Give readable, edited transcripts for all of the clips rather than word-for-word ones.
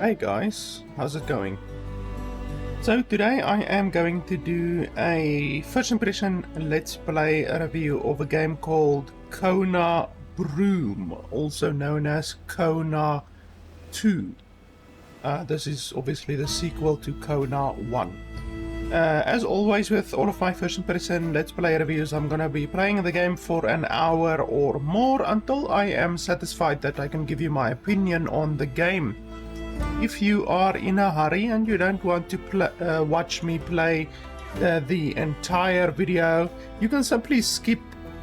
Hey guys, how's it going? So today I am going to do a first impression let's play review of a game called Kona Brume, also known as Kona II. This is obviously the sequel to Kona 1. As always with all of my first impression let's play reviews, I'm gonna be playing the game for an hour or more until I am satisfied that I can give you my opinion on the game. If you are in a hurry and you don't want to watch me play the entire video, you can simply skip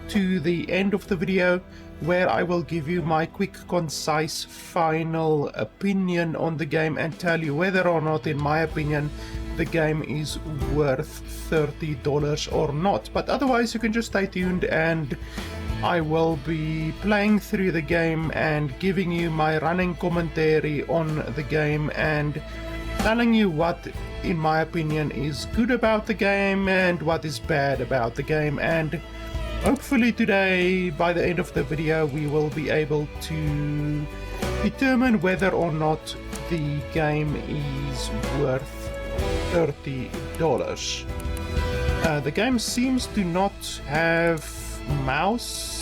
to the end of the video where I will give you my quick, concise, final opinion on the game and tell you whether or not, in my opinion, the game is worth $30 or not. But otherwise you can just stay tuned and I will be playing through the game and giving you my running commentary on the game and telling you what, in my opinion, is good about the game and what is bad about the game. And hopefully today, by the end of the video, we will be able to determine whether or not the game is worth $30. The game seems to not have mouse.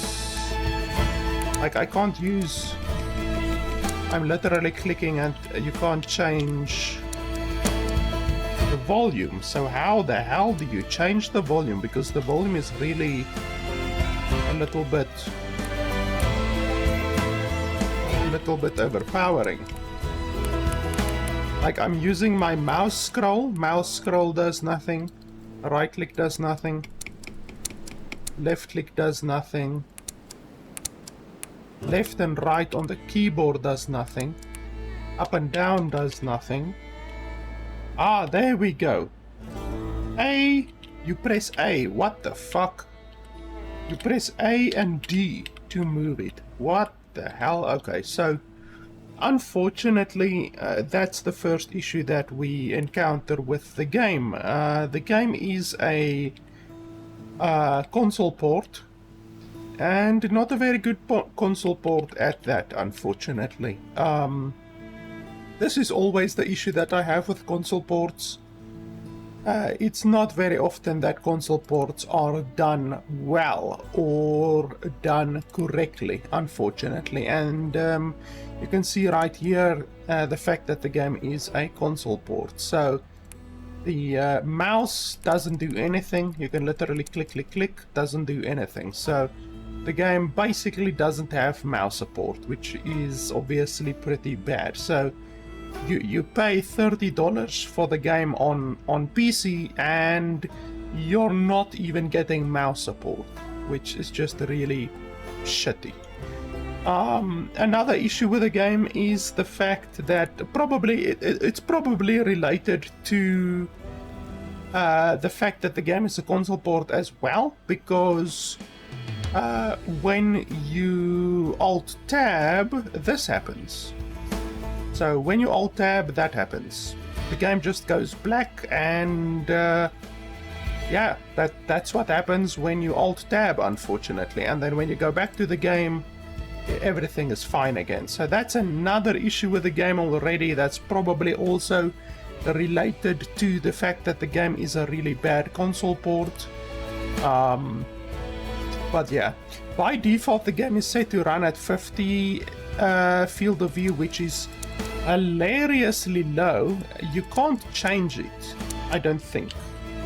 Like, I can't use, I'm literally clicking and you can't change the volume. So how the hell do you change the volume? Because the volume is really a little bit overpowering. Like, I'm using my mouse scroll does nothing, right click does nothing, left click does nothing, left and right on the keyboard does nothing, up and down does nothing. Ah, there we go. A, you press A, what the fuck? You press A and D to move it. What the hell? Okay, so unfortunately that's the first issue that we encounter with the game. The game is a console port, and not a very good console port at that, unfortunately. This is always the issue that I have with console ports. It's not very often that console ports are done well or done correctly, unfortunately. And you can see right here the fact that the game is a console port. So the mouse doesn't do anything. You can literally click, doesn't do anything. So the game basically doesn't have mouse support, which is obviously pretty bad. So you pay $30 for the game on PC and you're not even getting mouse support, which is just really shitty. Another issue with the game is the fact that it's probably related to the fact that the game is a console port as well, because when you alt-tab, this happens. So when you alt-tab, that happens. The game just goes black, and yeah, that's what happens when you alt-tab, unfortunately. And then when you go back to the game, everything is fine again. So that's another issue with the game already. That's probably also related to the fact that the game is a really bad console port. But yeah, by default the game is set to run at 50 field of view, which is hilariously low. You can't change it, I don't think.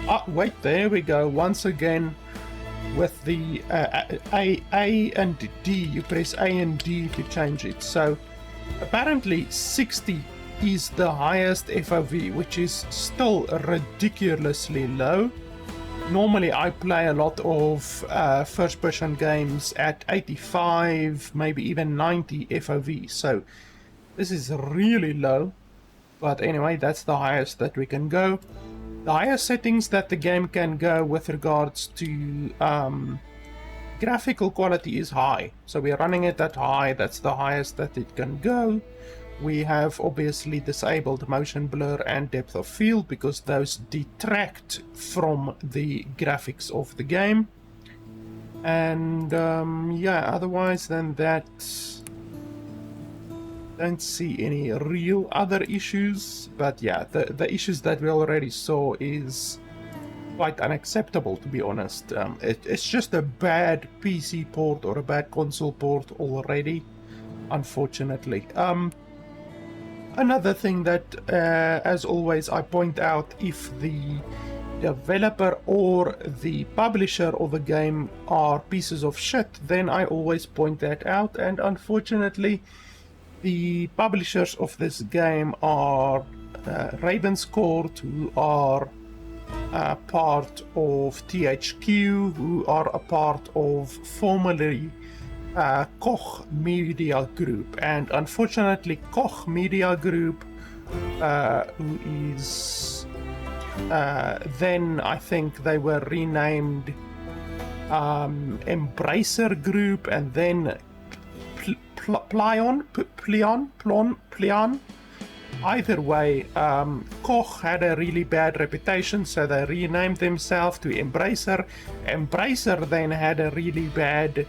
Ah, wait, there we go. Once again, with the A and D, you press A and D to change it. So apparently 60 is the highest FOV, which is still ridiculously low. Normally I play a lot of first-person games at 85, maybe even 90 FOV, so this is really low. But anyway, that's the highest that we can go. The highest settings that the game can go with regards to graphical quality is high. So we're running it at high, that's the highest that it can go. We have obviously disabled motion blur and depth of field because those detract from the graphics of the game. And yeah, otherwise than that, don't see any real other issues, but yeah, the issues that we already saw is quite unacceptable, to be honest. It's just a bad PC port or a bad console port already, unfortunately. Another thing that, as always, I point out, if the developer or the publisher of the game are pieces of shit, then I always point that out, and unfortunately the publishers of this game are Ravenscourt, who are part of THQ, who are a part of formerly Koch Media Group, and unfortunately Koch Media Group, who is then I think they were renamed Embracer Group, and then Plion. Either way, Koch had a really bad reputation, so they renamed themselves to Embracer. Embracer then had a really bad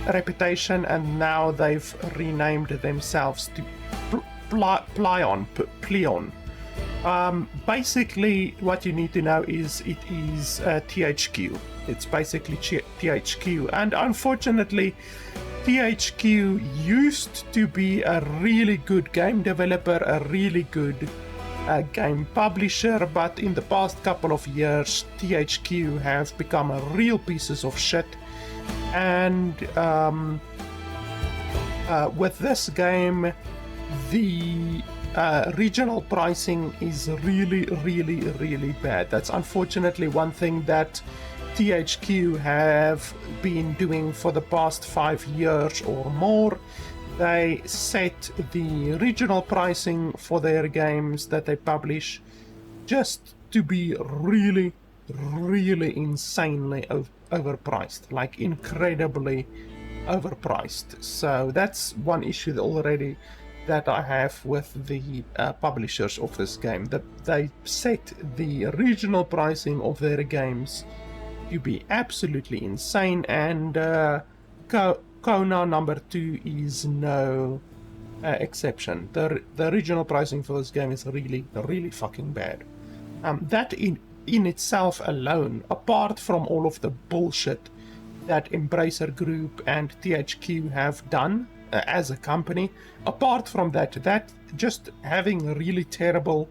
reputation, and now they've renamed themselves to Plion. Basically, what you need to know is it is THQ. It's basically THQ, and unfortunately, THQ used to be a really good game developer, a really good game publisher, but in the past couple of years, THQ have become a real pieces of shit. And with this game, the regional pricing is really bad. That's unfortunately one thing that THQ have been doing for the past 5 years or more. They set the regional pricing for their games that they publish just to be really insanely overpriced, like incredibly overpriced. So that's one issue already that I have with the publishers of this game, that they set the regional pricing of their games to be absolutely insane, and Kona II is no exception. The regional pricing for this game is really fucking bad. That in itself alone, apart from all of the bullshit that Embracer Group and THQ have done as a company, apart from that just having really terrible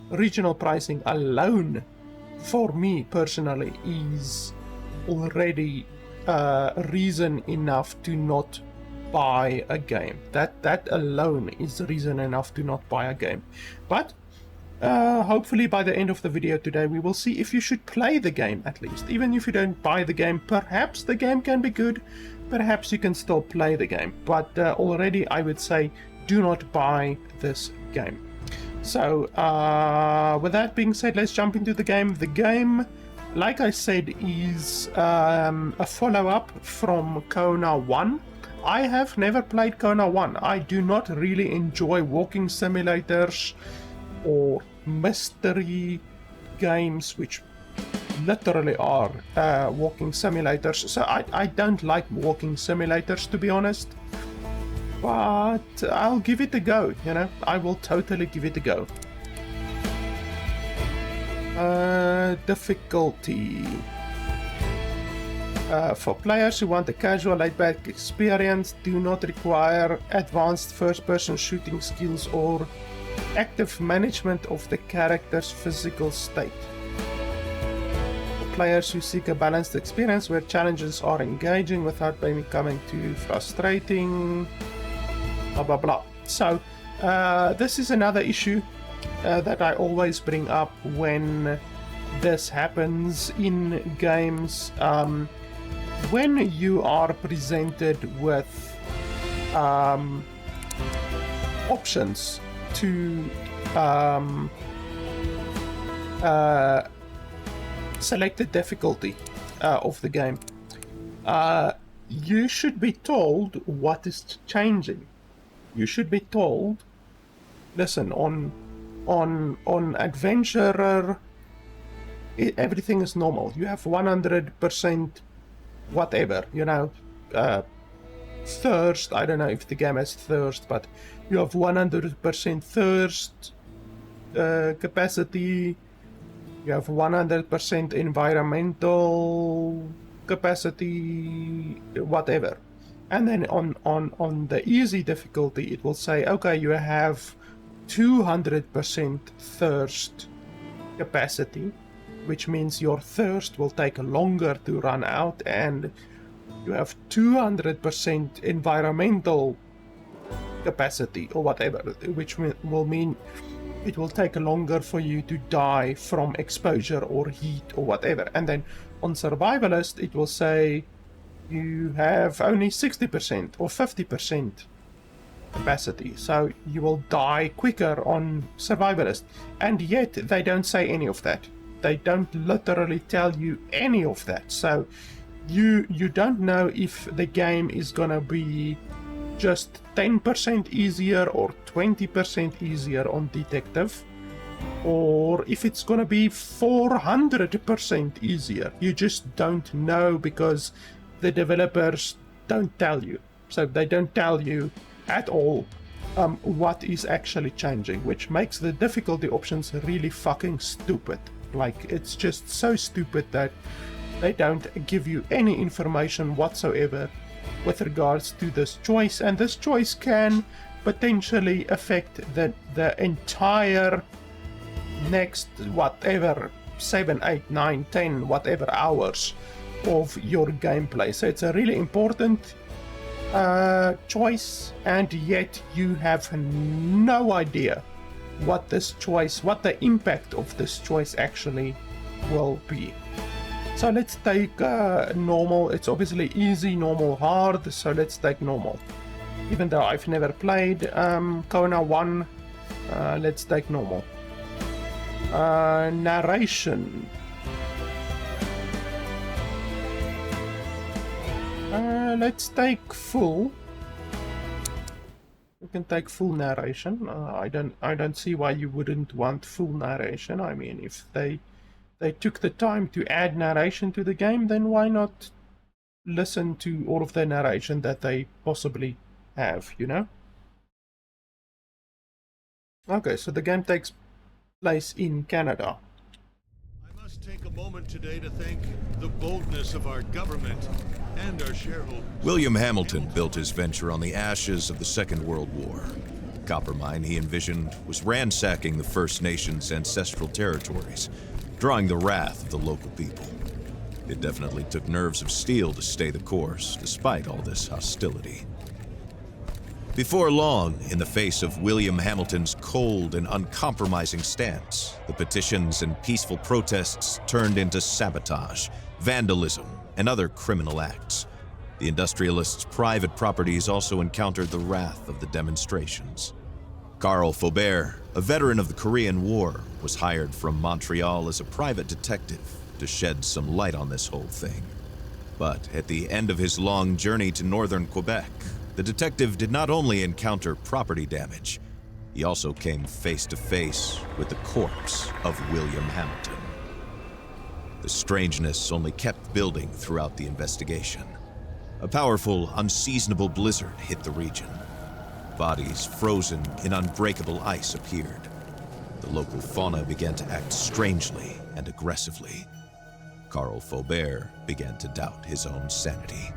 regional pricing alone, for me personally, is already reason enough to not buy a game. That alone is reason enough to not buy a game. But hopefully by the end of the video today, we will see if you should play the game at least. Even if you don't buy the game, perhaps the game can be good. Perhaps you can still play the game. But already I would say do not buy this game. So with that being said, let's jump into the game. The game, like I said, is a follow-up from Kona 1. I have never played Kona 1. I do not really enjoy walking simulators or mystery games, which literally are walking simulators. So I don't like walking simulators, to be honest. But I'll give it a go, you know. I will totally give it a go. Difficulty. For players who want a casual laid-back experience, do not require advanced first-person shooting skills or active management of the character's physical state. For players who seek a balanced experience where challenges are engaging without becoming too frustrating, blah blah blah. So this is another issue that I always bring up when this happens in games. When you are presented with options to select the difficulty of the game, you should be told what is changing. You should be told, listen, on adventurer, everything is normal. You have 100% whatever, you know, thirst. I don't know if the game has thirst, but you have 100% thirst capacity. You have 100% environmental capacity, whatever. And then on the easy difficulty, it will say, okay, you have 200% thirst capacity, which means your thirst will take longer to run out, and you have 200% environmental capacity or whatever, which will mean it will take longer for you to die from exposure or heat or whatever. And then on survivalist, it will say you have only 60% or 50% capacity, so you will die quicker on survivalist. And yet they don't say any of that. They don't literally tell you any of that. So you don't know if the game is gonna be just 10% easier or 20% easier on detective, or if it's gonna be 400% easier. You just don't know because the developers don't tell you. So they don't tell you at all what is actually changing, which makes the difficulty options really fucking stupid. Like, it's just so stupid that they don't give you any information whatsoever with regards to this choice, and this choice can potentially affect the entire next whatever 7, 8, 9, 10 whatever hours of your gameplay. So it's a really important choice, and yet you have no idea what the impact of this choice actually will be. So let's take normal. It's obviously easy, normal, hard, so let's take normal. Even though I've never played Kona 1, let's take normal. Narration. Let's take full. We can take full narration. I don't see why you wouldn't want full narration. I mean, if they took the time to add narration to the game, then why not listen to all of the narration that they possibly have, you know? Okay, so the game takes place in Canada. I must take a moment today to thank the boldness of our government and our shareholders. William Hamilton built his venture on the ashes of the Second World War. The copper mine he envisioned was ransacking the First Nations' ancestral territories, drawing the wrath of the local people. It definitely took nerves of steel to stay the course, despite all this hostility. Before long, in the face of William Hamilton's cold and uncompromising stance, the petitions and peaceful protests turned into sabotage, vandalism, and other criminal acts. The industrialists' private properties also encountered the wrath of the demonstrations. Carl Faubert, a veteran of the Korean War, was hired from Montreal as a private detective to shed some light on this whole thing. But at the end of his long journey to northern Quebec, the detective did not only encounter property damage, he also came face to face with the corpse of William Hamilton. The strangeness only kept building throughout the investigation. A powerful, unseasonable blizzard hit the region. Bodies frozen in unbreakable ice appeared. The local fauna began to act strangely and aggressively. Carl Faubert began to doubt his own sanity.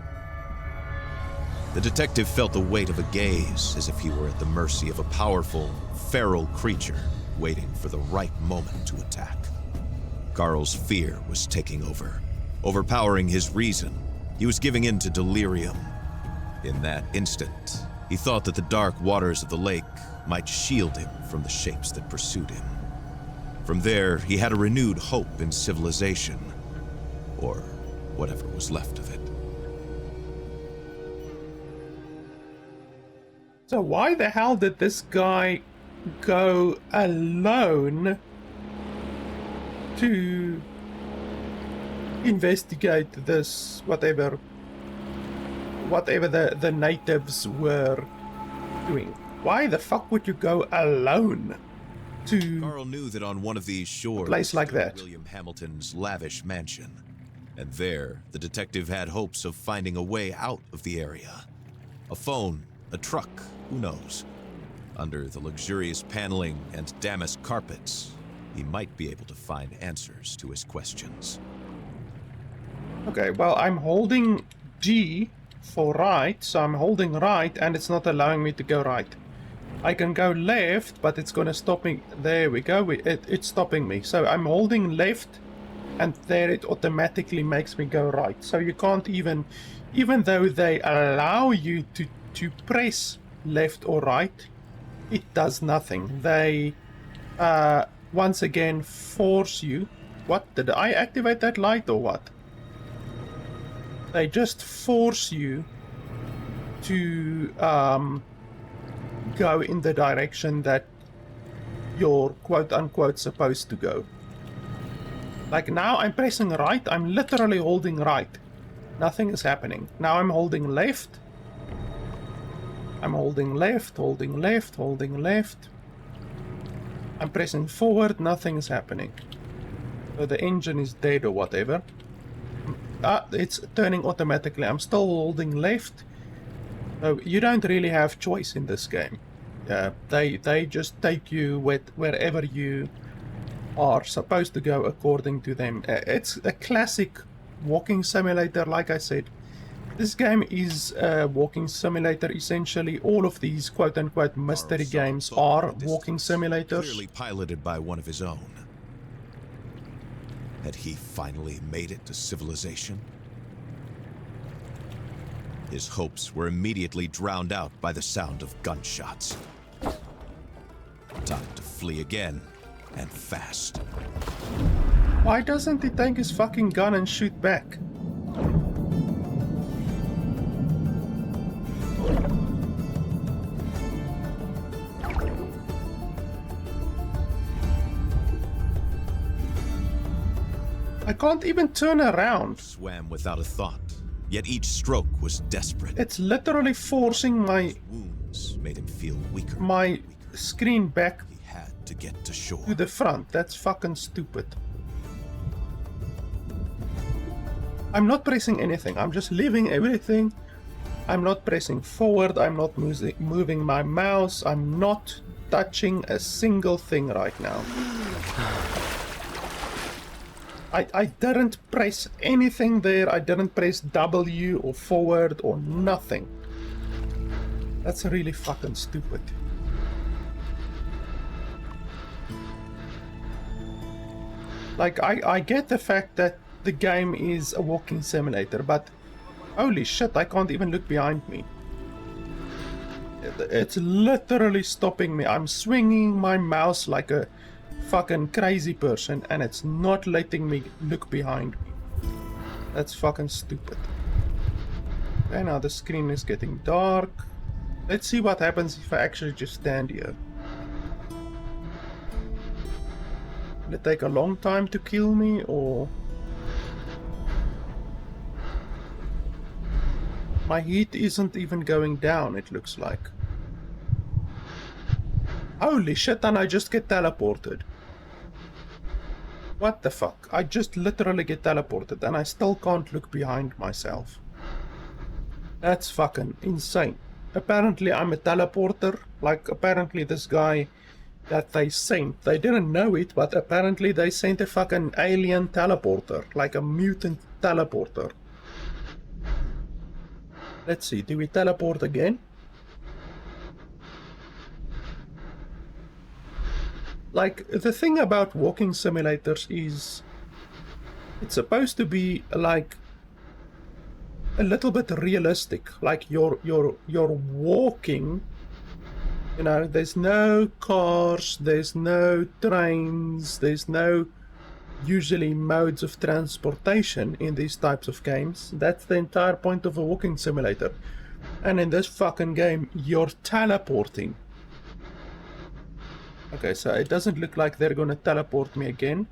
The detective felt the weight of a gaze, as if he were at the mercy of a powerful, feral creature waiting for the right moment to attack. Carl's fear was taking over, overpowering his reason. He was giving in to delirium. In that instant, he thought that the dark waters of the lake might shield him from the shapes that pursued him. From there, he had a renewed hope in civilization, or whatever was left of it. So why the hell did this guy go alone to investigate this, whatever the natives were doing? Why the fuck would you go alone to Carl knew that on one of these shores, a place like that? William Hamilton's lavish mansion. And there, the detective had hopes of finding a way out of the area. A phone, a truck, who knows? Under the luxurious paneling and damask carpets, he might be able to find answers to his questions. Okay, well, I'm holding G for right, so I'm holding right, and it's not allowing me to go right. I can go left, but it's gonna stop me. There we go, it's stopping me. So I'm holding left, and there it automatically makes me go right. So you can't even though they allow you to press left or right, it does nothing. They once again force you. What, did I activate that light or what? They just force you to go in the direction that you're quote-unquote supposed to go. Like now I'm pressing right, I'm literally holding right. Nothing is happening. Now I'm holding left. I'm holding left, holding left, holding left. I'm pressing forward, nothing is happening. So the engine is dead or whatever. It's turning automatically. I'm still holding left. So you don't really have choice in this game. They just take you wherever you are supposed to go according to them. It's a classic walking simulator, like I said. This game is a walking simulator. Essentially, all of these quote-unquote mystery games are walking simulators. Clearly piloted by one of his own. Had he finally made it to civilization? His hopes were immediately drowned out by the sound of gunshots. Time to flee again, and fast. Why doesn't he take his fucking gun and shoot back? I can't even turn around. Swam without a thought, yet each stroke was desperate. It's literally forcing my Wounds made him feel weaker. my screen back He had to get to shore. to the front. That's fucking stupid. I'm not pressing anything. I'm just leaving everything. I'm not pressing forward. I'm not moving my mouse. I'm not touching a single thing right now. I didn't press anything there. I didn't press W or forward or nothing. That's really fucking stupid. Like, I get the fact that the game is a walking simulator, but holy shit, I can't even look behind me. It's literally stopping me. I'm swinging my mouse like a fucking crazy person, and it's not letting me look behind me. That's fucking stupid. Okay, now the screen is getting dark. Let's see what happens if I actually just stand here. Will it take a long time to kill me, or... My heat isn't even going down, it looks like. Holy shit, and I just get teleported. What the fuck? I just literally get teleported and I still can't look behind myself. That's fucking insane. Apparently I'm a teleporter. Like, apparently this guy that they sent, they didn't know it, but apparently they sent a fucking alien teleporter. Like a mutant teleporter. Let's see, do we teleport again? Like, the thing about walking simulators is it's supposed to be like a little bit realistic. Like you're walking, you know, there's no cars, there's no trains, there's no usually modes of transportation in these types of games. That's the entire point of a walking simulator. And in this fucking game, you're teleporting. Okay, so it doesn't look like they're gonna teleport me again.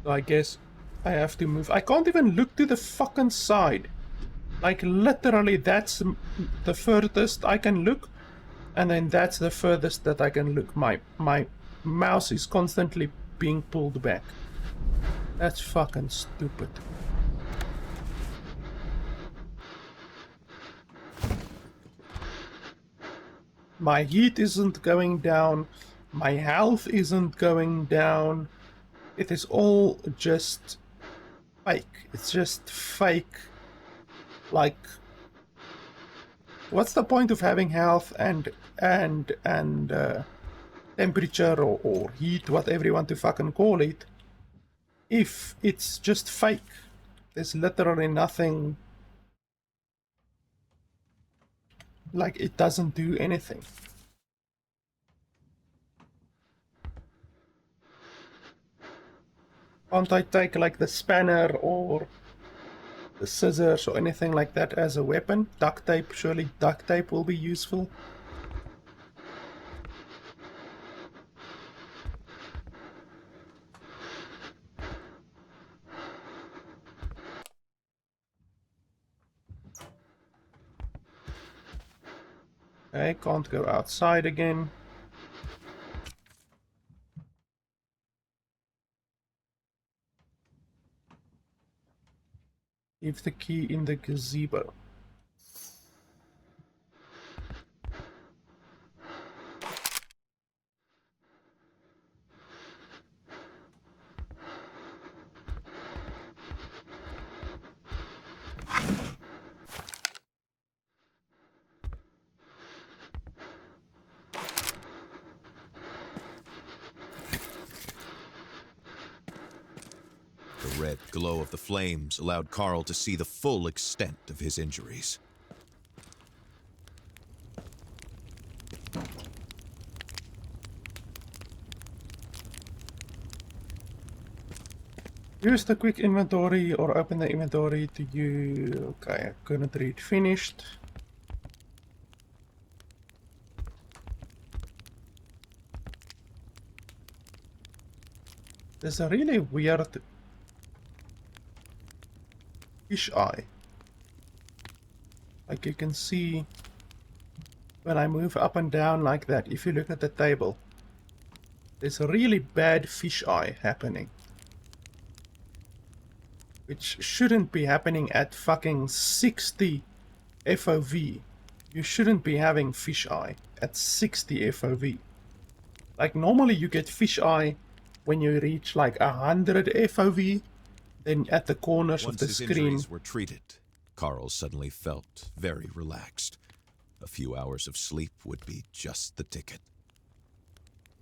So I guess I have to move. I can't even look to the fucking side. Like, literally, that's the furthest I can look. And then that's the furthest that I can look. My mouse is constantly being pulled back. That's fucking stupid. My heat isn't going down. My health isn't going down. It is all just fake. It's just fake. Like, what's the point of having health and temperature or heat, whatever you want to fucking call it, if it's just fake? There's literally nothing. Like, it doesn't do anything. Can't I take like the spanner or the scissors or anything like that as a weapon? Duct tape, surely duct tape will be useful. Okay, can't go outside again. Leave the key in the gazebo. The red glow of the flames allowed Carl to see the full extent of his injuries. Use the quick inventory or open the inventory to you. Okay, I couldn't read finished. There's a really weird fish eye. Like you can see when I move up and down like that, if you look at the table, there's a really bad fish eye happening. Which shouldn't be happening at fucking 60 FOV. You shouldn't be having fish eye at 60 FOV. Like normally you get fish eye when you reach like 100 FOV, then at the corners of the Once his screen. injuries were treated, Carl suddenly felt very relaxed. A few hours of sleep would be just the ticket.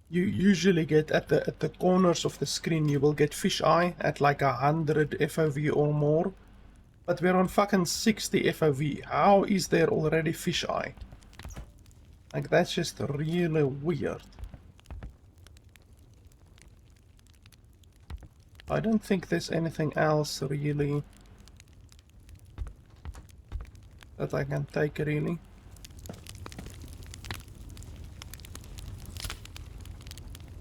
You usually get at the corners of the screen, you will get fish eye at like 100 FOV or more. But we're on fucking 60 FOV. How is there already fish eye? Like that's just really weird. I don't think there's anything else really that I can take really.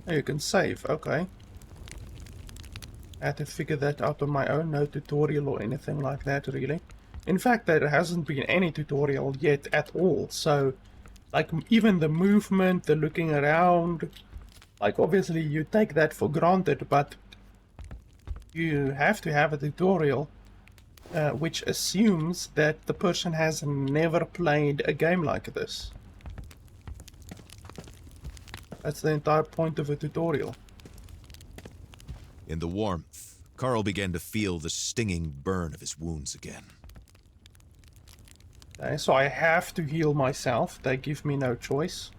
Oh, you can save, okay. I had to figure that out on my own, no tutorial or anything like that really. In fact, there hasn't been any tutorial yet at all, so like even the movement, the looking around, like obviously you take that for granted, but you have to have a tutorial which assumes that the person has never played a game like this. That's the entire point of a tutorial. In the warmth, Carl began to feel the stinging burn of his wounds again. Okay, so I have to heal myself. They give me no choice.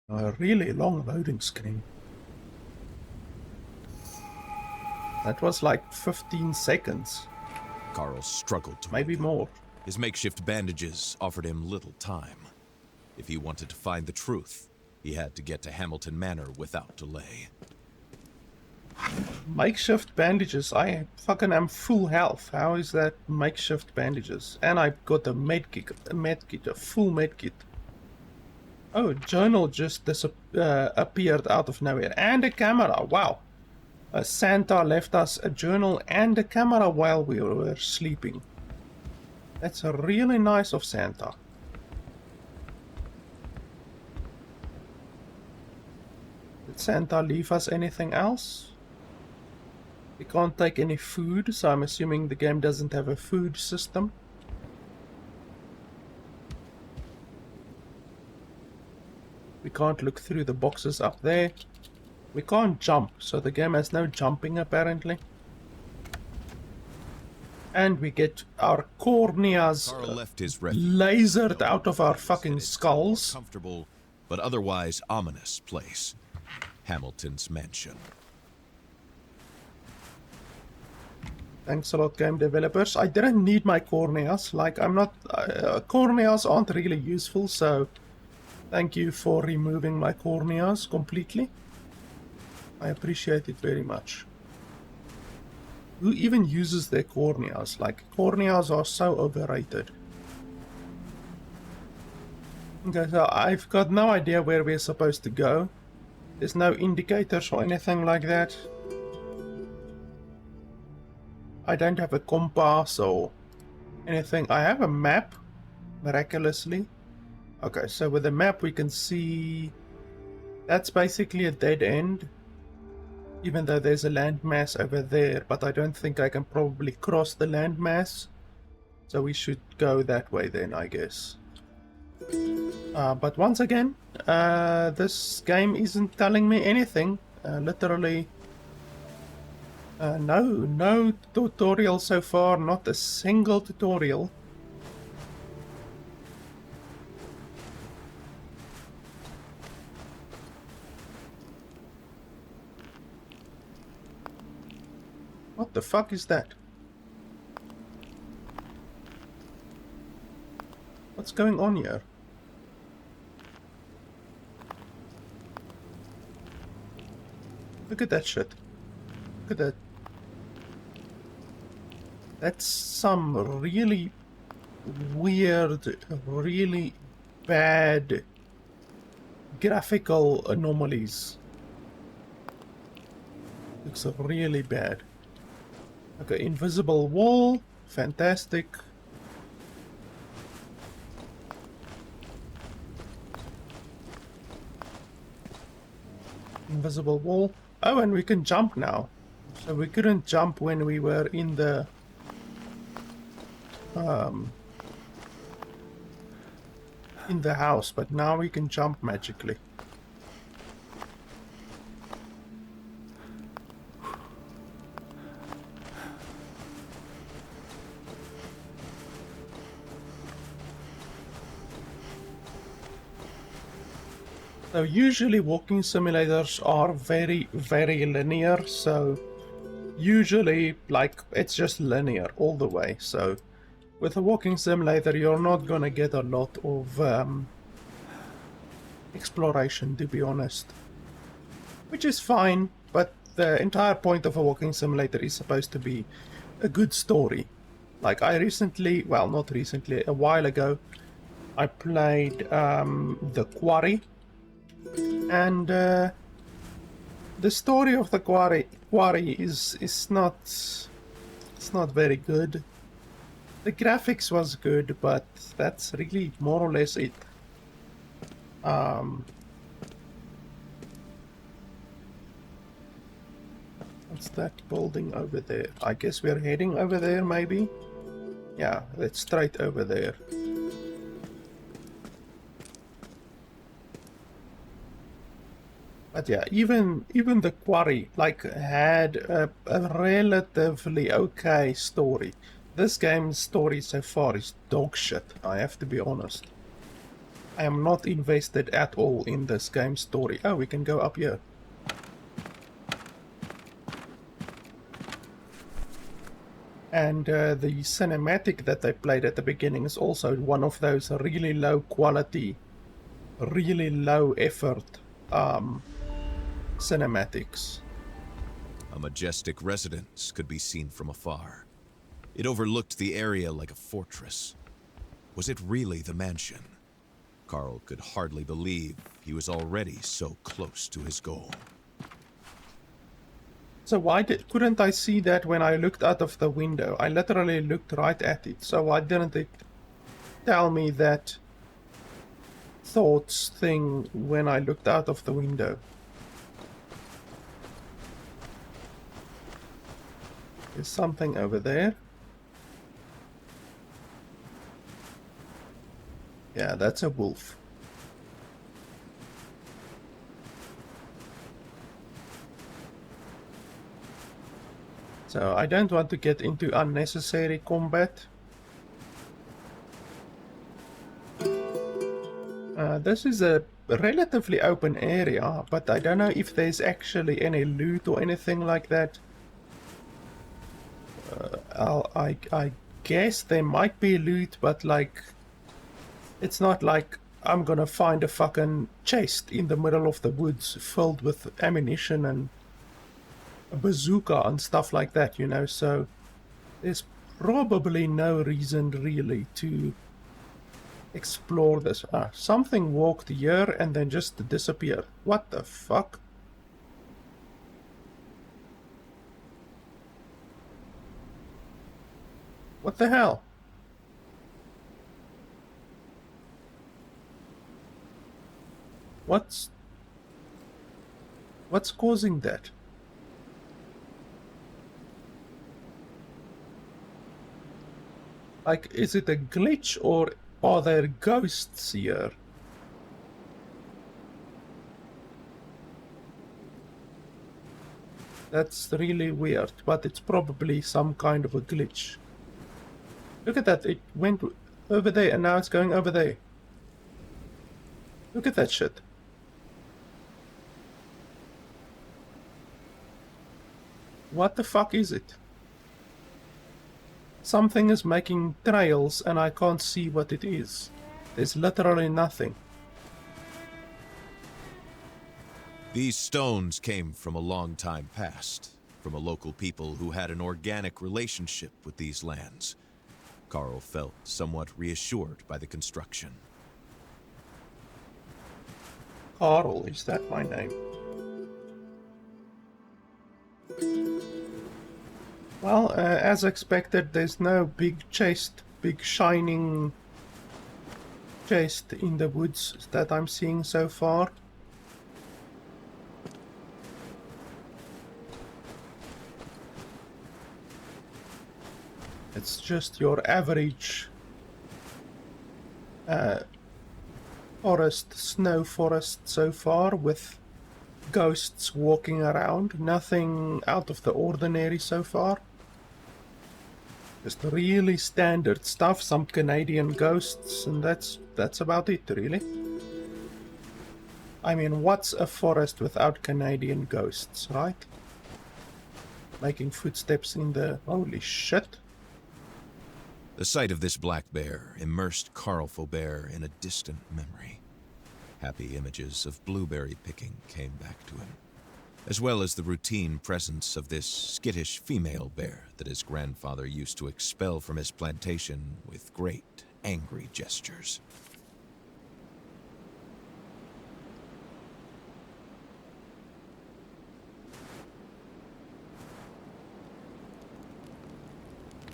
A really long loading screen. That was like 15 seconds. Carl struggled to Maybe open. more. His makeshift bandages offered him little time. If he wanted to find the truth, he had to get to Hamilton Manor without delay. Makeshift bandages. I fucking am full health. How is that makeshift bandages? And I got a medkit, a full medkit. Oh, journal just appeared out of nowhere. And a camera, wow. Santa left us a journal and a camera while we were sleeping. That's really nice of Santa. Did Santa leave us anything else? We can't take any food, so I'm assuming the game doesn't have a food system. We can't look through the boxes up there. We can't jump, so the game has no jumping apparently. And we get our corneas left his refuge, lasered out of our fucking skulls. Comfortable, but otherwise ominous place. Hamilton's mansion. Thanks a lot, game developers. I didn't need my corneas. Like, I'm not... corneas aren't really useful, so... Thank you for removing my corneas completely. I appreciate it very much. Who even uses their corneas? Like, corneas are so overrated. Okay, so I've got no idea where we're supposed to go. There's no indicators or anything like that. I don't have a compass or anything. I have a map, miraculously. Okay, so with the map we can see that's basically a dead end. Even though there's a landmass over there, but I don't think I can probably cross the landmass. So we should go that way then, I guess. But once again, this game isn't telling me anything. Literally, no tutorial so far, not a single tutorial. What the fuck is that? What's going on here? Look at that shit. Look at that. That's some really weird, really bad graphical anomalies. Looks really bad. Okay, invisible wall. Fantastic. Invisible wall. Oh, and we can jump now. So we couldn't jump when we were in the house, but now we can jump magically. So usually walking simulators are very, very linear, so usually like it's just linear all the way. So with a walking simulator you're not gonna get a lot of exploration, to be honest. Which is fine, but the entire point of a walking simulator is supposed to be a good story. Like I recently, well not recently, a while ago, I played the Quarry. And the story of the Quarry is not, it's not very good. The graphics was good, but that's really more or less it. What's that building over there? I guess we're heading over there, maybe? Yeah, it's straight over there. But yeah, even the Quarry like had a relatively okay story. This game's story so far is dog shit, I have to be honest. I am not invested at all in this game's story. Oh, we can go up here. And the cinematic that they played at the beginning is also one of those really low quality, really low effort cinematics. A majestic residence could be seen from afar. It overlooked the area like a fortress. Was it really the mansion? Carl could hardly believe he was already so close to his goal. So why couldn't I see that when I looked out of the window? I literally looked right at it. So why didn't it tell me that thoughts thing when I looked out of the window? There's something over there. Yeah, that's a wolf. So I don't want to get into unnecessary combat. This is a relatively open area, but I don't know if there's actually any loot or anything like that. I guess there might be loot, but like, it's not like I'm gonna find a fucking chest in the middle of the woods filled with ammunition and a bazooka and stuff like that, you know, so there's probably no reason really to explore this. Something walked here and then just disappeared. What the fuck? What the hell? What's causing that? Like, is it a glitch or are there ghosts here? That's really weird, but it's probably some kind of a glitch. Look at that, it went over there and now it's going over there. Look at that shit. What the fuck is it? Something is making trails and I can't see what it is. There's literally nothing. These stones came from a long time past, from a local people who had an organic relationship with these lands. Carl felt somewhat reassured by the construction. Carl, is that my name? Well, as expected, there's no big shining chest in the woods that I'm seeing so far. It's just your average snow forest so far, with ghosts walking around. Nothing out of the ordinary so far. Just really standard stuff, some Canadian ghosts, and that's about it, really. I mean, what's a forest without Canadian ghosts, right? Making footsteps in the... holy shit. The sight of this black bear immersed Carl Faubert in a distant memory. Happy images of blueberry picking came back to him, as well as the routine presence of this skittish female bear that his grandfather used to expel from his plantation with great, angry gestures.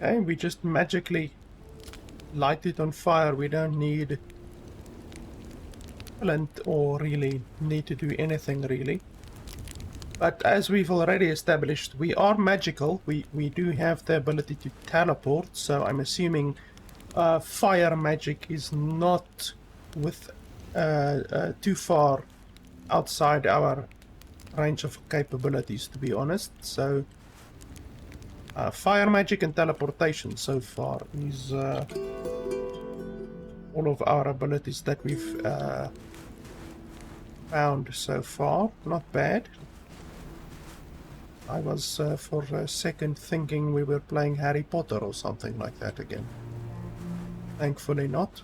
Okay, we just magically light it on fire. We don't need flint or really need to do anything, really. But as we've already established, we are magical. We do have the ability to teleport, so I'm assuming fire magic is not with too far outside our range of capabilities, to be honest. So fire magic and teleportation so far is all of our abilities that we've found so far. Not bad. I was for a second thinking we were playing Harry Potter or something like that again. Thankfully not.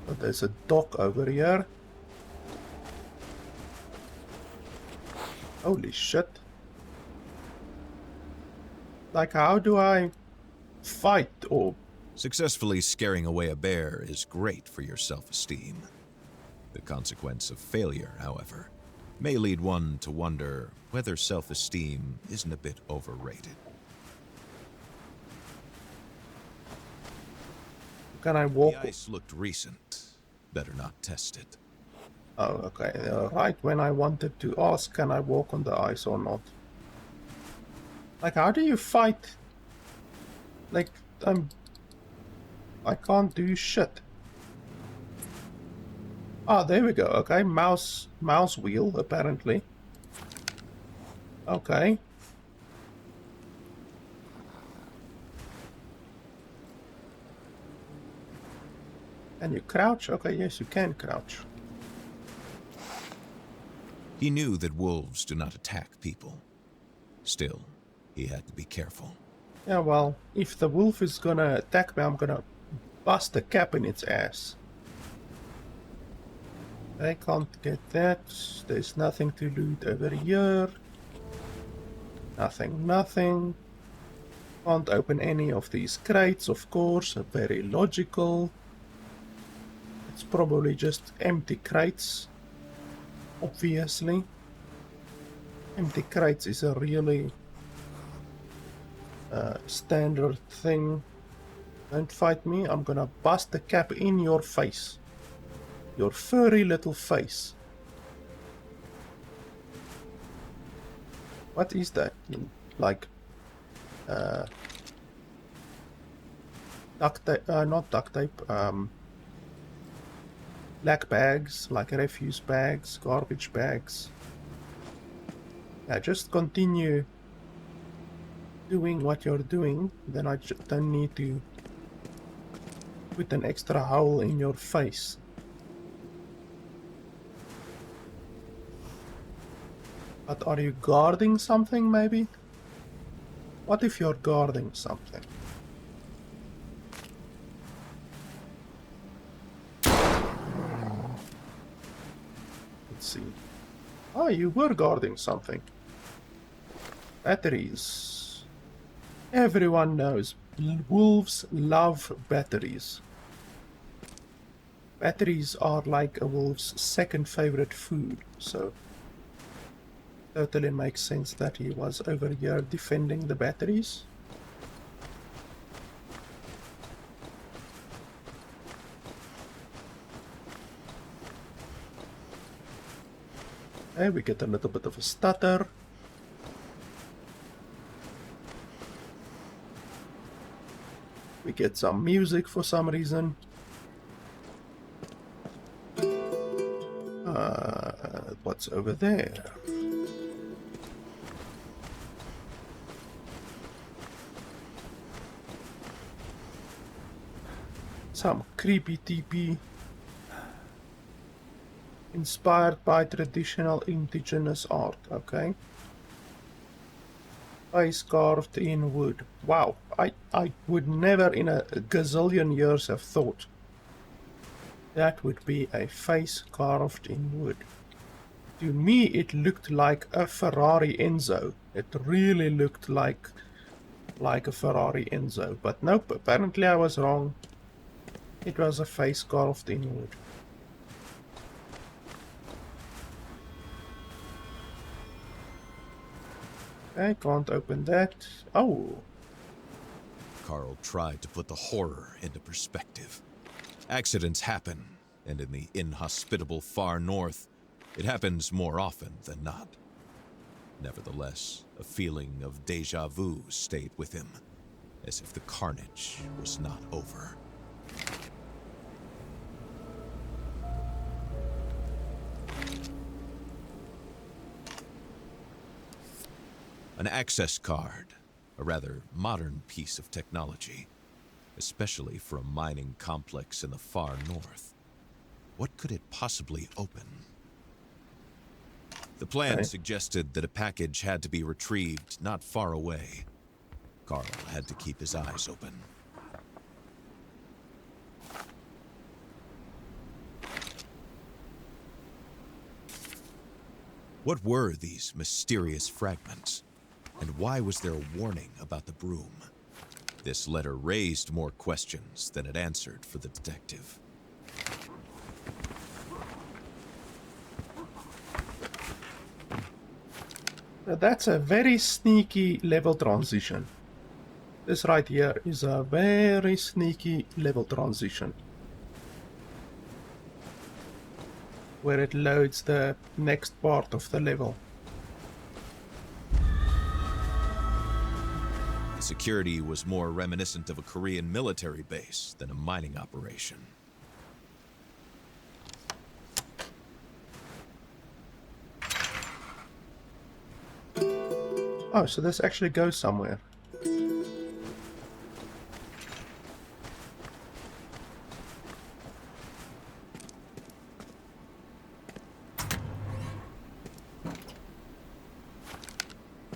But there's a dock over here. Holy shit. Like, how do I fight or... Successfully scaring away a bear is great for your self-esteem. The consequence of failure, however, may lead one to wonder whether self-esteem isn't a bit overrated. Can I walk? The ice looked recent. Better not test it. Oh, okay. Right when I wanted to ask, can I walk on the ice or not? Like, how do you fight? Like, I can't do shit. Ah, there we go. Okay, mouse wheel, apparently. Okay. Can you crouch? Okay, yes, you can crouch. He knew that wolves do not attack people. Still, he had to be careful. Yeah, well, if the wolf is gonna attack me, I'm gonna bust the cap in its ass. I can't get that. There's nothing to loot over here. Nothing. Can't open any of these crates, of course. Very logical. It's probably just empty crates. Obviously. Empty crates is a really standard thing. Don't fight me. I'm gonna bust the cap in your face. Your furry little face. What is that? Like duct tape, not duct tape, black bags, like refuse bags, garbage bags. Yeah, just continue doing what you're doing, then I don't need to put an extra hole in your face. But are you guarding something, maybe? What if you're guarding something? Let's see. Oh, you were guarding something. Batteries. Everyone knows wolves love batteries. Batteries are like a wolf's second favorite food, so totally makes sense that he was over here defending the batteries. Okay, we get a little bit of a stutter. We get some music for some reason. What's over there? Some creepy TP. Inspired by traditional indigenous art, okay. Face carved in wood. Wow, I would never in a gazillion years have thought that would be a face carved in wood. To me, it looked like a Ferrari Enzo. It really looked like a Ferrari Enzo. But nope, apparently I was wrong. It was a face carved in wood. I can't open that. Oh. Carl tried to put the horror into perspective. Accidents happen, and in the inhospitable far north, it happens more often than not. Nevertheless, a feeling of déjà vu stayed with him, as if the carnage was not over. An access card, a rather modern piece of technology, especially for a mining complex in the far north. What could it possibly open? The plan suggested that a package had to be retrieved not far away. Carl had to keep his eyes open. What were these mysterious fragments? And why was there a warning about the Brume? This letter raised more questions than it answered for the detective. Now that's a very sneaky level transition. This right here is a very sneaky level transition, where it loads the next part of the level. The security was more reminiscent of a Korean military base than a mining operation. Oh, so this actually goes somewhere.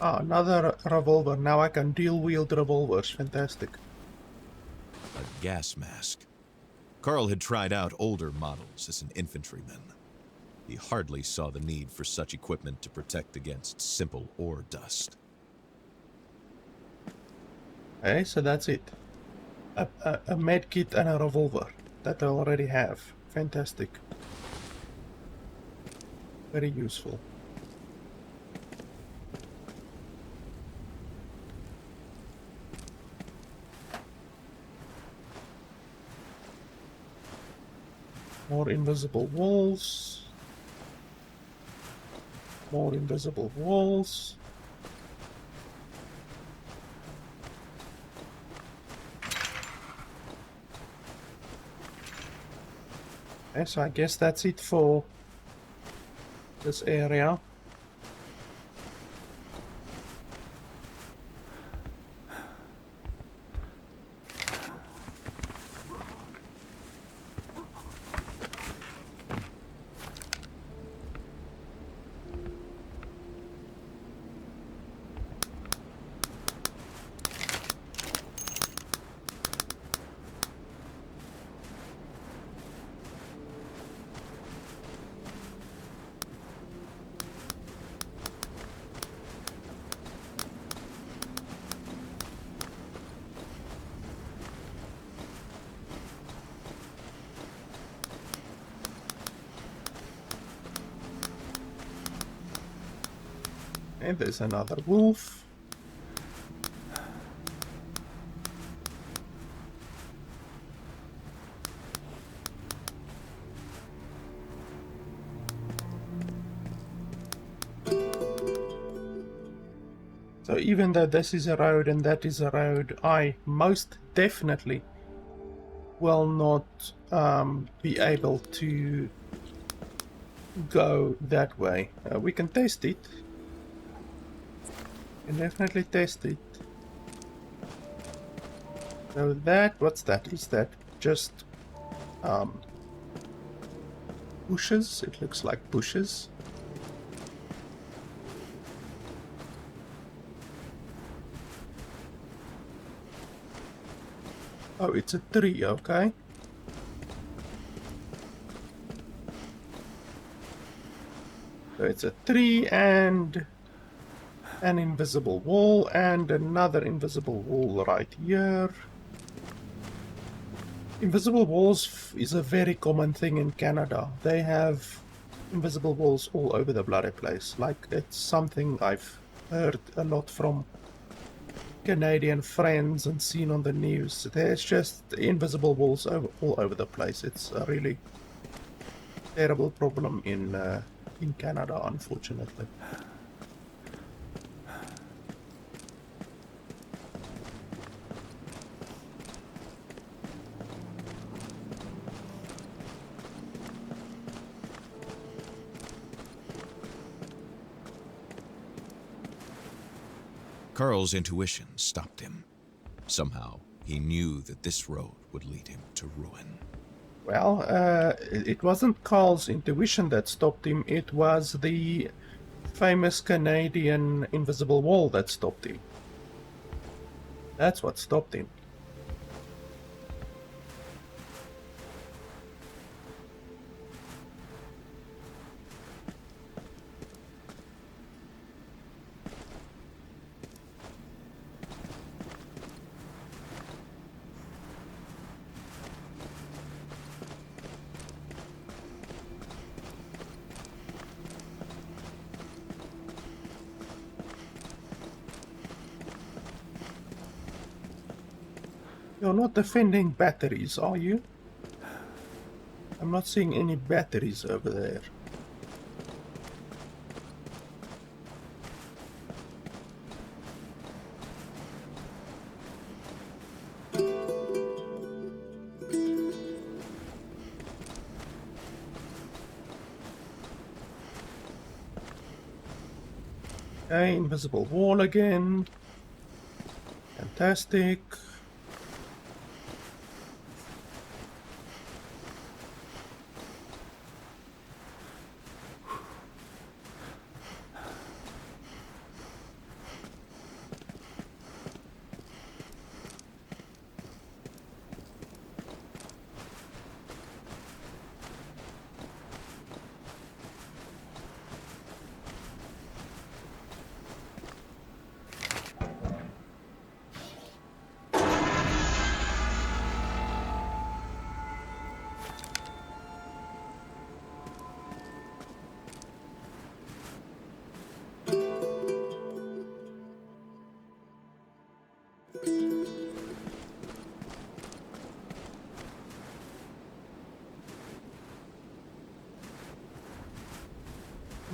Ah, another revolver. Now I can dual-wield revolvers. Fantastic. A gas mask. Carl had tried out older models as an infantryman. He hardly saw the need for such equipment to protect against simple ore dust. Okay, so that's it. A med kit and a revolver that I already have. Fantastic. Very useful. More invisible walls. More invisible walls. Okay, so I guess that's it for this area. And there's another wolf. So even though this is a road and that is a road, I most definitely will not be able to go that way. We can test it. Can definitely test it. So that, what's that? Is that just bushes? It looks like bushes. Oh, it's a tree, okay. So it's a tree and an invisible wall and another invisible wall right here. Invisible walls is a very common thing in Canada. They have invisible walls all over the bloody place. Like, it's something I've heard a lot from Canadian friends and seen on the news. There's just invisible walls all over the place. It's a really terrible problem in Canada, unfortunately. Carl's intuition stopped him. Somehow, he knew that this road would lead him to ruin. Well, it wasn't Carl's intuition that stopped him, it was the famous Canadian invisible wall that stopped him. That's what stopped him. You're not defending batteries, are you? I'm not seeing any batteries over there. Okay, invisible wall again. Fantastic.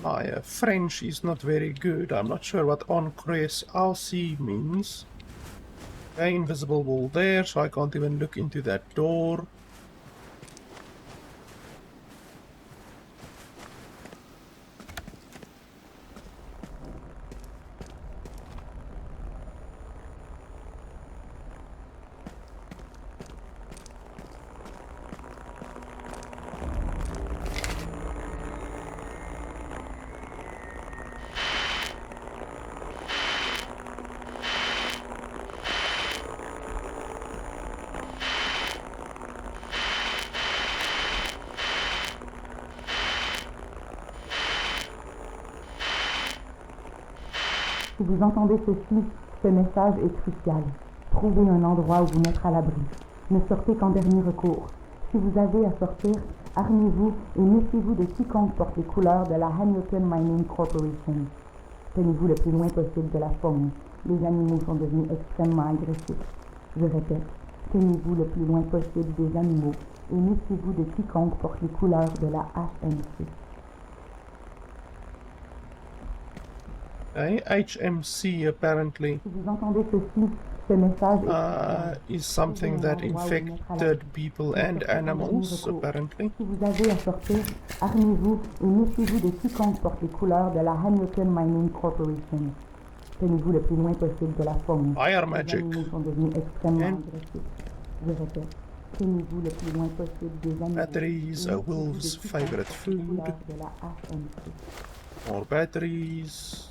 My French is not very good. I'm not sure what encres RC means. Okay, invisible wall there, so I can't even look into that door. Si vous entendez ceci, ce message est crucial. Trouvez un endroit où vous mettre à l'abri. Ne sortez qu'en dernier recours. Si vous avez à sortir, armez-vous et méfiez-vous de quiconque porte les couleurs de la Hamilton Mining Corporation. Tenez-vous le plus loin possible de la faune. Les animaux sont devenus extrêmement agressifs. Je répète, tenez-vous le plus loin possible des animaux et méfiez-vous de quiconque porte les couleurs de la HMC. Okay, HMC apparently Si vous entendez ceci, ce message is something that infected people and animals, apparently. Si vous avez à sortir, armez-vous et méfiez-vous de quiconque porte les couleurs de la Hamilton Mining Corporation. Tenez-vous le plus loin possible de la faune. Fire Les magic. animaux sont devenus extrêmement And agressifs. Je répète, tenez-vous le plus loin possible des animaux. batteries, et a méfiez-vous wolf's de quiconque favorite porte les food. couleurs de la HMC. More batteries.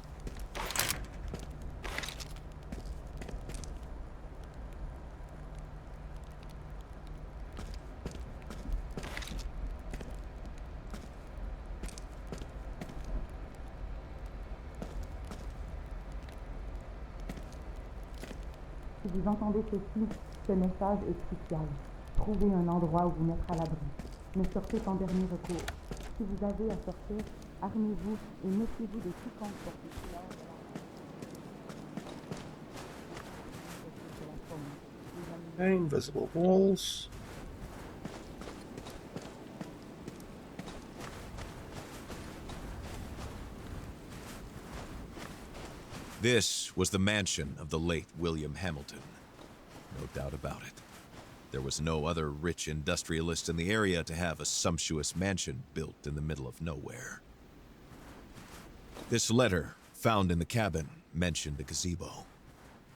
Si vous entendez ceci, ce message est crucial. Trouvez un endroit où vous mettre à l'abri. Ne sortez qu'en dernier recours. Si vous avez à sortir, armez-vous et méfiez-vous de quiconque porte les couleurs de la faune. Okay, invisible walls. This was the mansion of the late William Hamilton. No doubt about it. There was no other rich industrialist in the area to have a sumptuous mansion built in the middle of nowhere. This letter, found in the cabin, mentioned a gazebo.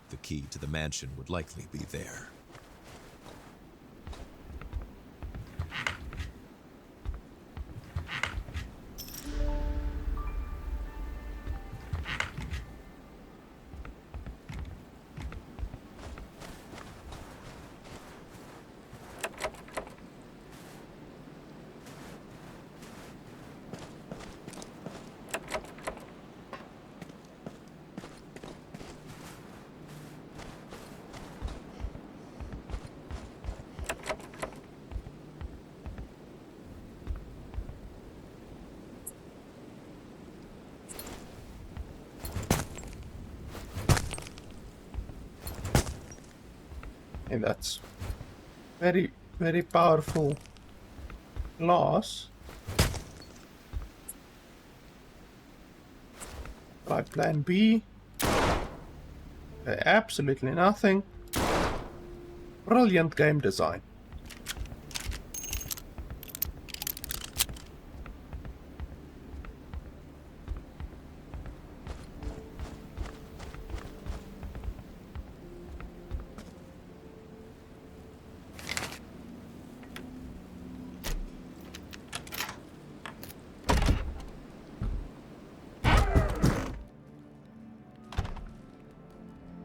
The key to the mansion would likely be there. And that's Very, very powerful glass. Try plan B. Okay, absolutely nothing. Brilliant game design.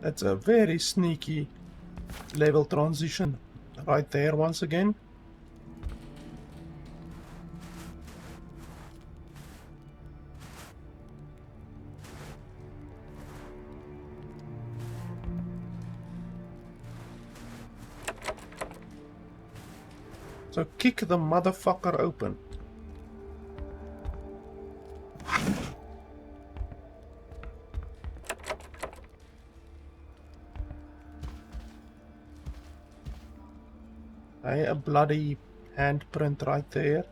That's a very sneaky level transition right there once again. So kick the motherfucker open. Okay, a bloody handprint right there.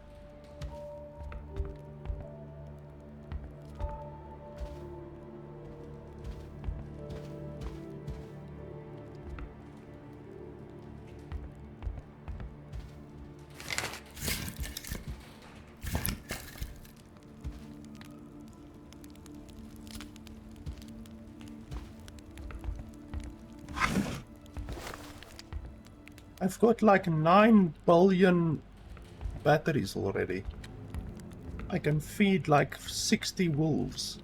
I've got like 9 billion batteries already. I can feed like 60 wolves.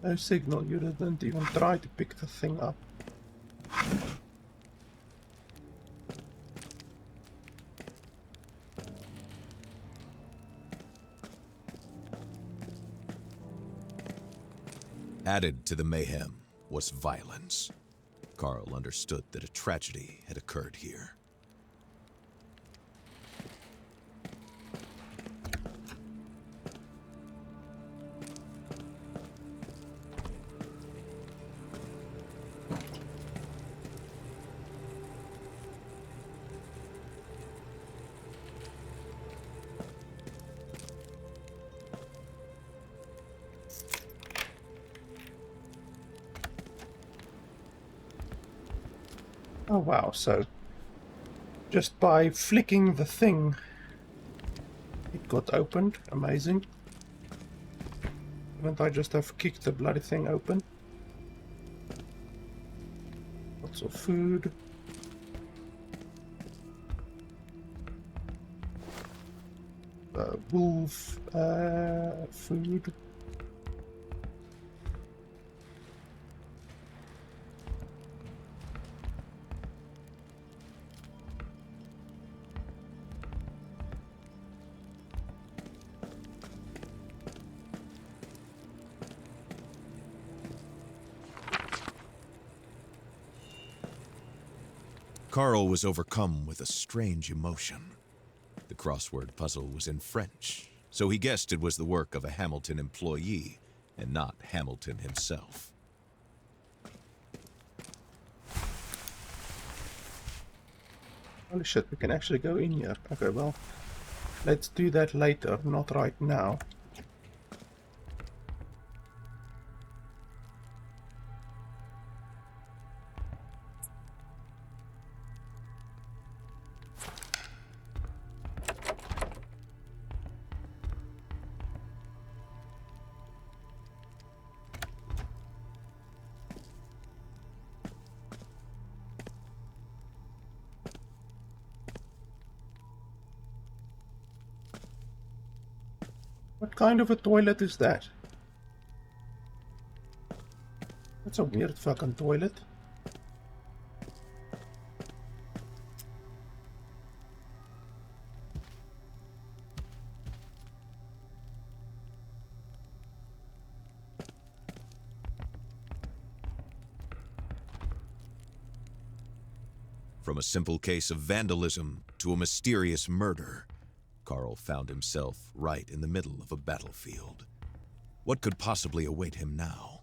No signal, you didn't even try to pick the thing up. Added to the mayhem was violence. Carl understood that a tragedy had occurred here. Oh wow, so just by flicking the thing it got opened. Amazing. Couldn't I just have kicked the bloody thing open? Lots of food. Wolf food. Carl was overcome with a strange emotion. The crossword puzzle was in French, so he guessed it was the work of a Hamilton employee and not Hamilton himself. Holy shit, we can actually go in here. Okay, well, let's do that later, not right now. What kind of a toilet is that? That's a weird fucking toilet. From a simple case of vandalism to a mysterious murder, Carl found himself right in the middle of a battlefield. What could possibly await him now?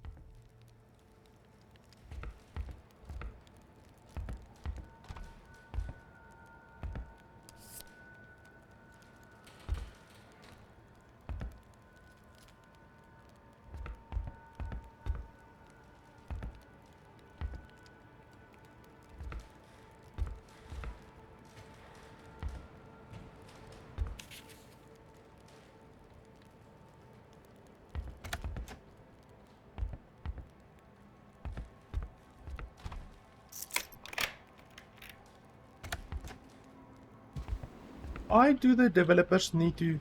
Why do the developers need to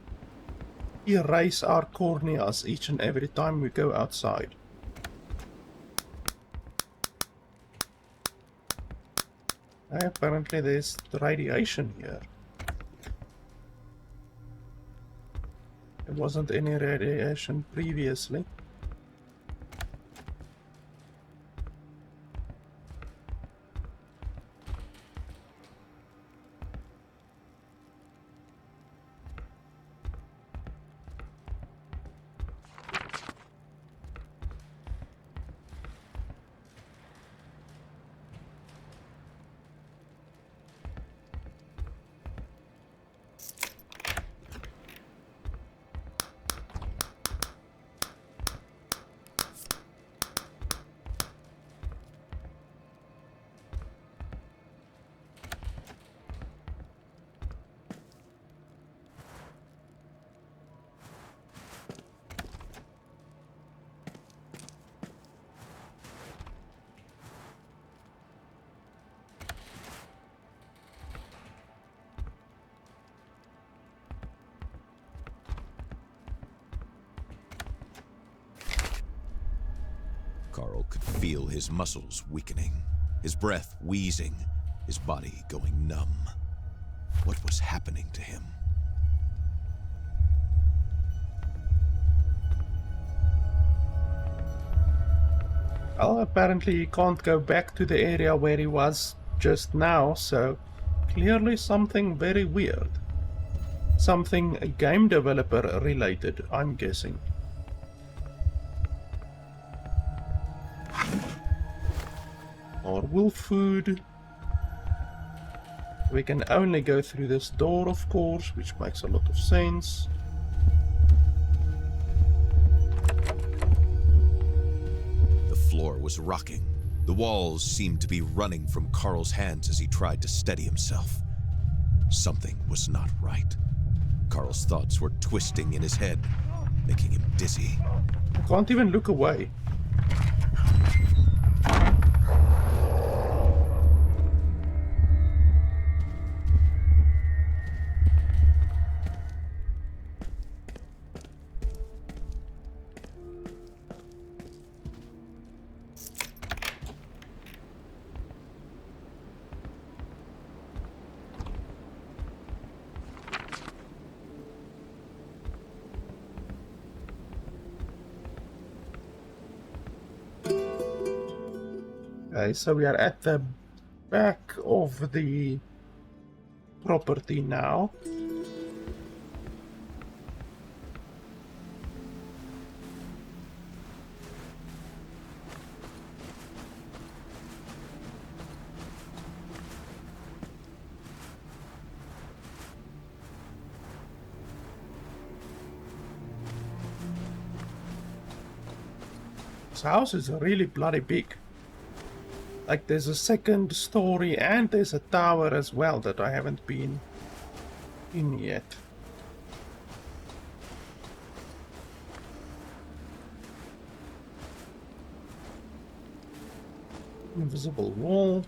erase our corneas each and every time we go outside? Apparently there's radiation here. There wasn't any radiation previously. Carl could feel his muscles weakening, his breath wheezing, his body going numb. What was happening to him? Well, apparently he can't go back to the area where he was just now, so clearly something very weird. Something game developer related, I'm guessing. Or wolf food. We can only go through this door, of course, which makes a lot of sense. The floor was rocking. The walls seemed to be running from Carl's hands as he tried to steady himself. Something was not right. Carl's thoughts were twisting in his head, making him dizzy. I can't even look away. Okay, so we are at the back of the property now. This house is really bloody big. Like, there's a second story and there's a tower as well that I haven't been in yet. Invisible wall.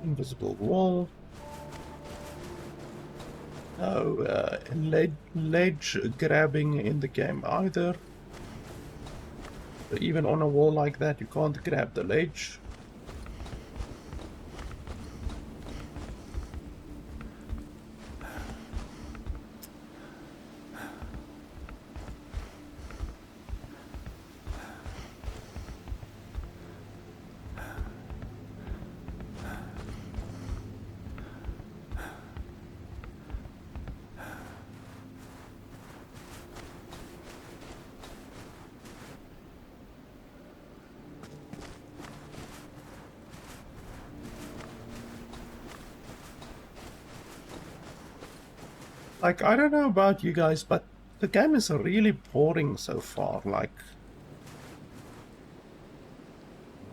Invisible wall. No ledge grabbing in the game either. But even on a wall like that, you can't grab the ledge. Like, I don't know about you guys, but the game is really boring so far. Like,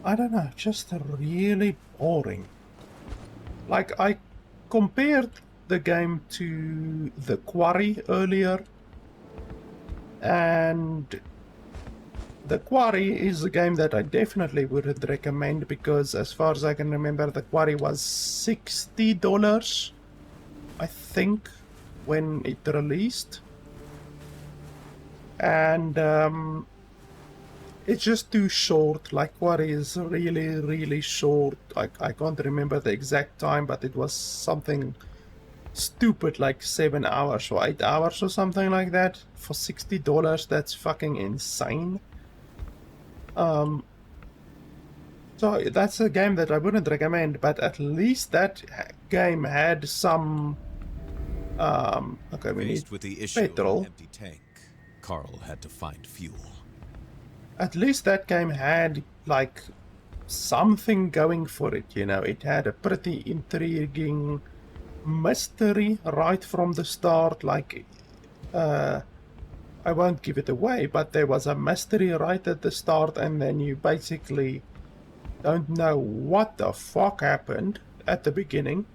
I don't know, just really boring. Like, I compared the game to the Quarry earlier, and the Quarry is a game that I definitely would recommend because, as far as I can remember, the Quarry was $60, I think, when it released. And it's just too short. Like, Quarry is really short. I can't remember the exact time, but it was something stupid, like 7 hours or 8 hours or something like that. For $60, that's fucking insane. So that's a game that I wouldn't recommend, but at least that game had some okay, we need Faced with the issue of petrol. an empty tank, Carl had to find fuel. At least that game had like something going for it, you know. It had a pretty intriguing mystery right from the start. Like, I won't give it away, but there was a mystery right at the start, and then you basically don't know what the fuck happened at the beginning,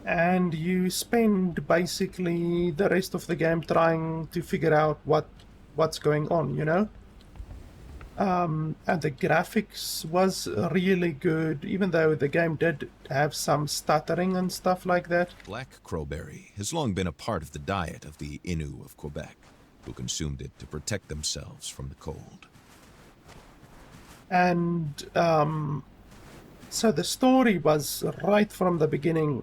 and you spend basically the rest of the game trying to figure out what's going on, you know. And the graphics was really good, even though the game did have some stuttering and stuff like that. Black crowberry has long been a part of the diet of the Innu of Quebec, who consumed it to protect themselves from the cold. And so the story was right from the beginning,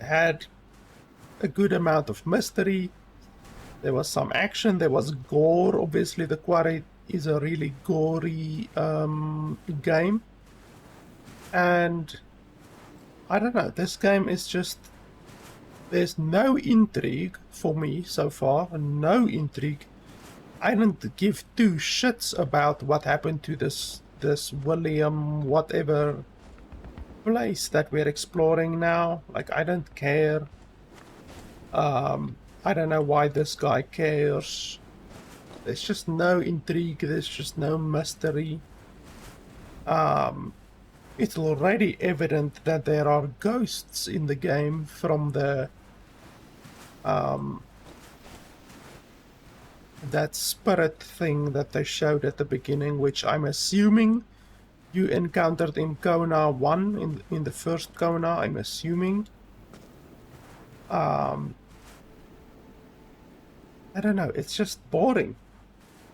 had a good amount of mystery. There was some action, there was gore. Obviously, the Quarry is a really gory game. And I don't know, this game is just, there's no intrigue for me so far, no intrigue. I don't give two shits about what happened to this William whatever place that we're exploring now. Like, I don't care. I don't know why this guy cares. There's just no intrigue, there's just no mystery. It's already evident that there are ghosts in the game from the that spirit thing that they showed at the beginning, which I'm assuming you encountered in Kona 1, in the first Kona, I'm assuming. I don't know, it's just boring.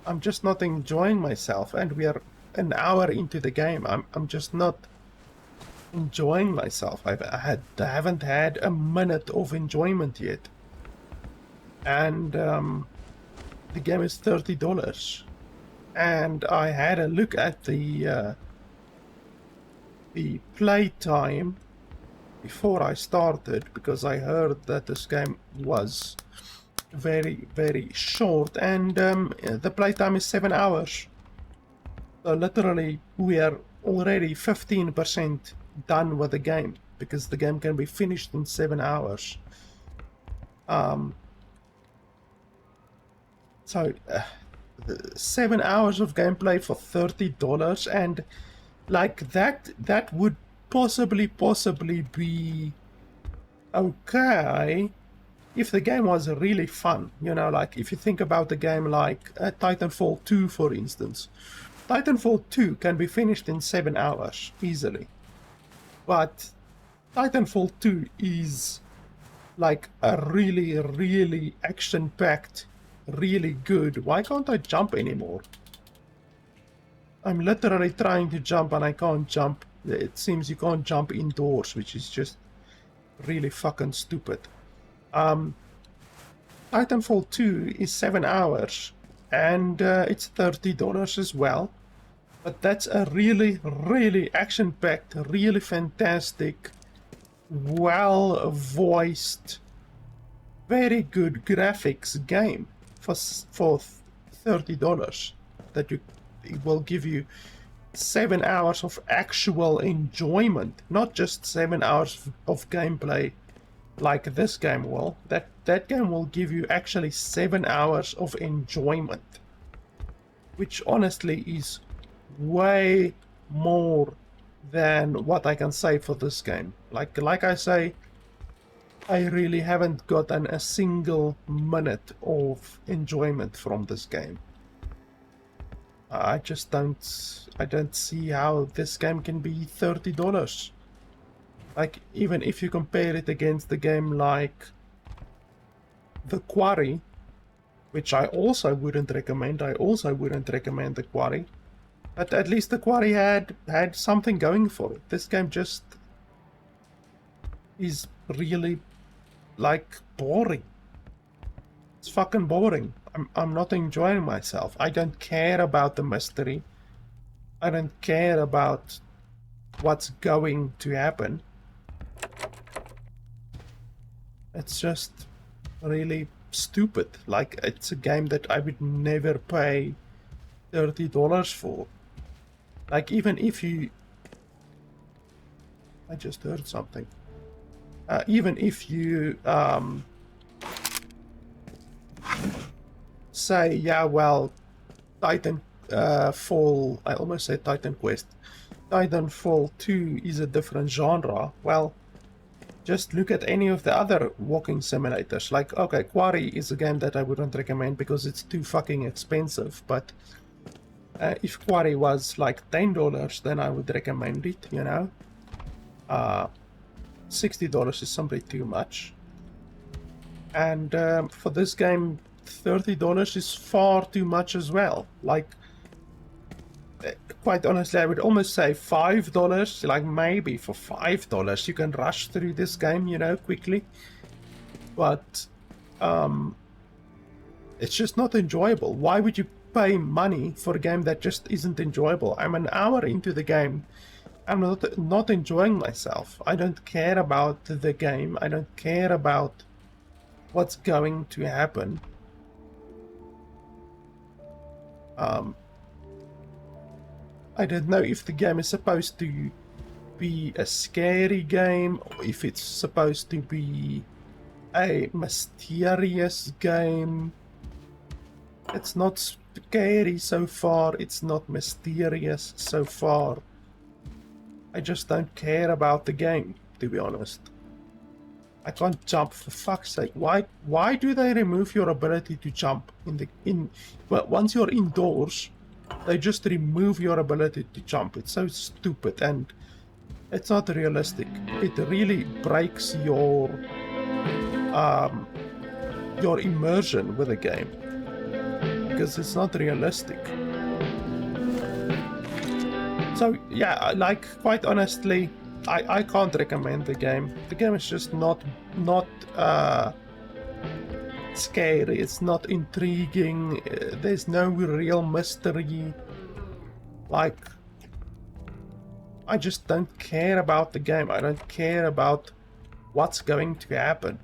I'm just not enjoying myself, and we are an hour into the game. I'm just not enjoying myself. I haven't had a minute of enjoyment yet. And the game is $30. And I had a look at the play time before I started, because I heard that this game was very short, and the playtime is 7 hours. So literally we are already 15% done with the game, because the game can be finished in 7 hours. So 7 hours of gameplay for $30, and like that would possibly be okay if the game was really fun, you know. Like, if you think about the game like Titanfall 2, for instance. Titanfall 2 can be finished in 7 hours, easily. But Titanfall 2 is like a really action-packed, really good. Why can't I jump anymore? I'm literally trying to jump and I can't jump. It seems you can't jump indoors, which is just really fucking stupid. Titanfall 2 is 7 hours, and it's $30 as well. But that's a really action-packed, really fantastic, well-voiced, very good graphics game for $30. That it will give you 7 hours of actual enjoyment, not just 7 hours of gameplay like this game will. That game will give you actually 7 hours of enjoyment, which honestly is way more than what I can say for this game. Like I say, I really haven't gotten a single minute of enjoyment from this game. I don't see how this game can be $30. Like, even if you compare it against the game like the Quarry, which I also wouldn't recommend. I also wouldn't recommend the Quarry. But at least the Quarry had something going for it. This game just is really, like, boring. It's fucking boring. I'm not enjoying myself. I don't care about the mystery. I don't care about what's going to happen. It's just really stupid. Like, it's a game that I would never pay $30 for. Like, even if you... I just heard something. Even if you say, yeah, well, Titanfall, I almost said Titan Quest. Titanfall 2 is a different genre. Well, just look at any of the other walking simulators. Like, okay, Quarry is a game that I wouldn't recommend because it's too fucking expensive. But if Quarry was like $10, then I would recommend it, you know. $60 is simply too much. And for this game, $30 is far too much as well. Like, quite honestly, I would almost say $5. Like, maybe for $5 you can rush through this game, you know, quickly. But it's just not enjoyable. Why would you pay money for a game that just isn't enjoyable? I'm an hour into the game. I'm not enjoying myself. I don't care about the game. I don't care about what's going to happen. I don't know if the game is supposed to be a scary game or if it's supposed to be a mysterious game. It's not scary so far. It's not mysterious so far. I just don't care about the game, to be honest. I can't jump, for fuck's sake. Why do they remove your ability to jump well, once you're indoors, they just remove your ability to jump. It's so stupid and it's not realistic. It really breaks your immersion with the game because it's not realistic. So yeah, like, quite honestly, I can't recommend the game. The game is just not scary. It's not intriguing. There's no real mystery. Like, I just don't care about the game. I don't care about what's going to happen.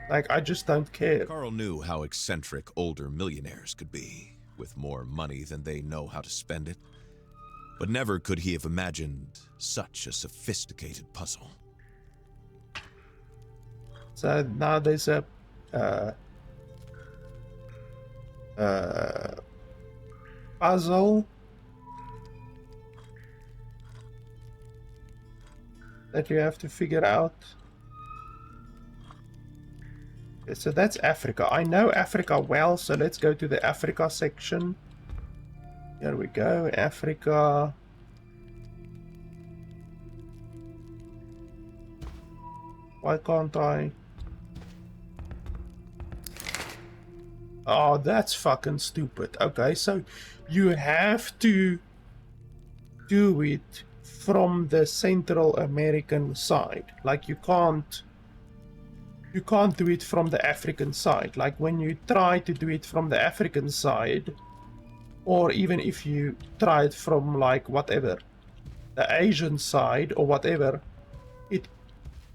Like, I just don't care. Carl knew how eccentric older millionaires could be, with more money than they know how to spend it. But never could he have imagined such a sophisticated puzzle. So now there's a puzzle that you have to figure out. Okay, so that's Africa. I know Africa well, so let's go to the Africa section. Here we go, Africa. Why can't I? Oh, that's fucking stupid. Okay, so you have to do it from the Central American side. Like, you can't do it from the African side. Like, when you try to do it from the African side, or even if you try it from, like, whatever, the Asian side or whatever, it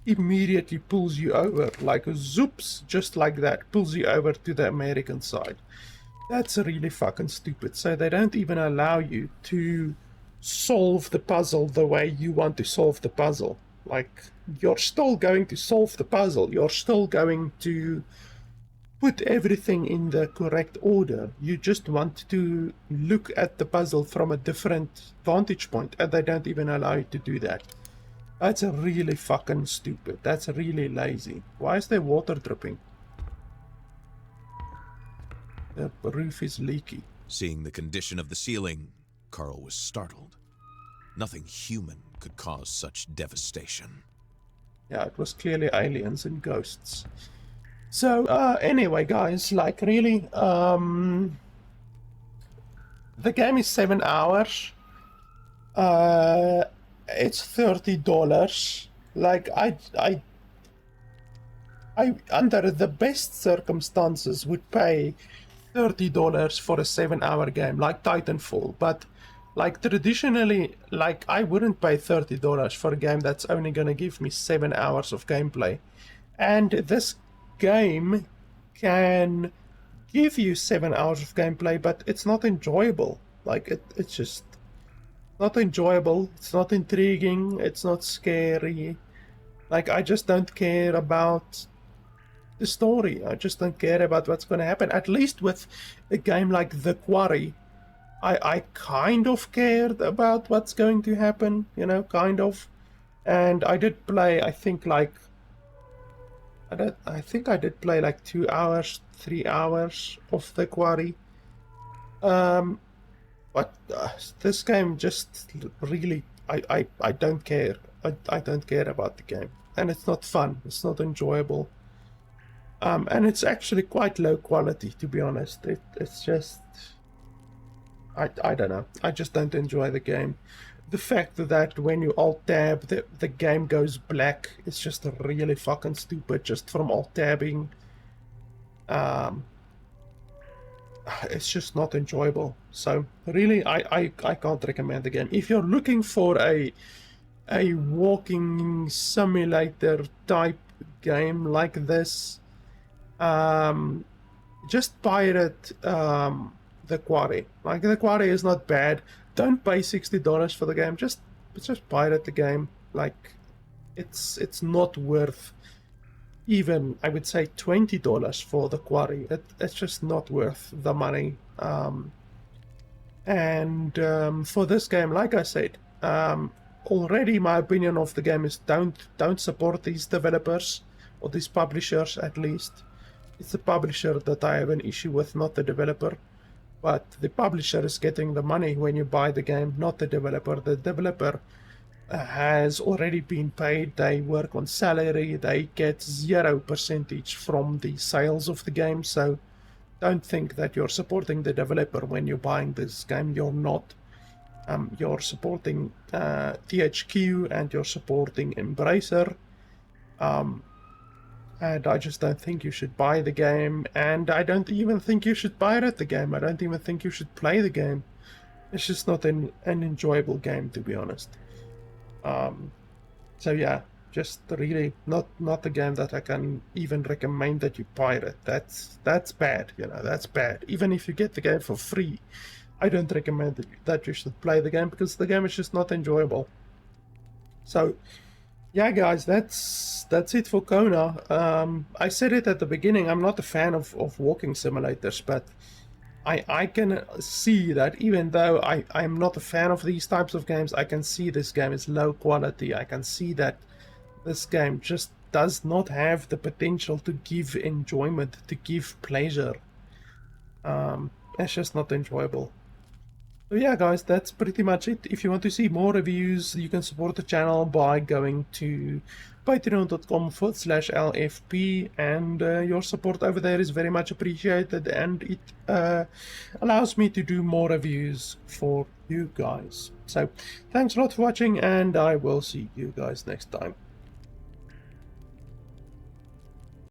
immediately pulls you over, like zoops, just like that, pulls you over to the American side. That's really fucking stupid. So they don't even allow you to solve the puzzle the way you want to solve the puzzle. Like, you're still going to solve the puzzle. You're still going to put everything in the correct order. You just want to look at the puzzle from a different vantage point, and they don't even allow you to do that. That's really fucking stupid. That's really lazy. Why is there water dripping? The roof is leaky. Seeing the condition of the ceiling, Carl was startled. Nothing human could cause such devastation. Yeah, it was clearly aliens and ghosts. So, anyway, guys, like, really, the game is 7 hours. It's $30. Like, I under the best circumstances would pay $30 for a 7-hour game, like Titanfall, but like traditionally, like, I wouldn't pay $30 for a game that's only gonna give me 7 hours of gameplay. And this game can give you 7 hours of gameplay, but it's not enjoyable. Like, it's just not enjoyable. It's not intriguing. It's not scary. Like, I just don't care about the story. I just don't care about what's going to happen. At least with a game like The Quarry, I kind of cared about what's going to happen, you know, kind of. And I did play, I think, like, I think I did play like 2 hours, 3 hours of The Quarry. But this game just really, I don't care. I don't care about the game. And it's not fun. It's not enjoyable. And it's actually quite low quality, to be honest. It's just, I don't know. I just don't enjoy the game. The fact that when you alt-tab, the game goes black is just really fucking stupid, just from alt-tabbing. It's just not enjoyable. So, really, I can't recommend the game. If you're looking for a walking simulator type game like this, just pirate The Quarry. Like, The Quarry is not bad. Don't pay $60 for the game. Just pirate the game. Like, it's not worth even, I would say, $20 for The Quarry. It's just not worth the money. And for this game, like I said, already my opinion of the game is don't support these developers, or these publishers at least. It's the publisher that I have an issue with, not the developer. But the publisher is getting the money when you buy the game, not the developer. The developer has already been paid. They work on salary. They get 0% from the sales of the game. So don't think that you're supporting the developer when you're buying this game. You're not. You're supporting THQ and you're supporting Embracer. And I just don't think you should buy the game, and I don't even think you should pirate the game. I don't even think you should play the game. It's just not an enjoyable game, to be honest. So yeah, just really not a game that I can even recommend that you pirate. That's bad, you know, that's bad. Even if you get the game for free, I don't recommend that you should play the game, because the game is just not enjoyable. So yeah, guys, that's it for Kona. I said it at the beginning, I'm not a fan of walking simulators, but I can see that even though I'm not a fan of these types of games, I can see this game is low quality. I can see that this game just does not have the potential to give enjoyment, to give pleasure. It's just not enjoyable. So yeah, guys, that's pretty much it. If you want to see more reviews, you can support the channel by going to patreon.com/LFP, and your support over there is very much appreciated, and it allows me to do more reviews for you guys. So thanks a lot for watching, and I will see you guys next time.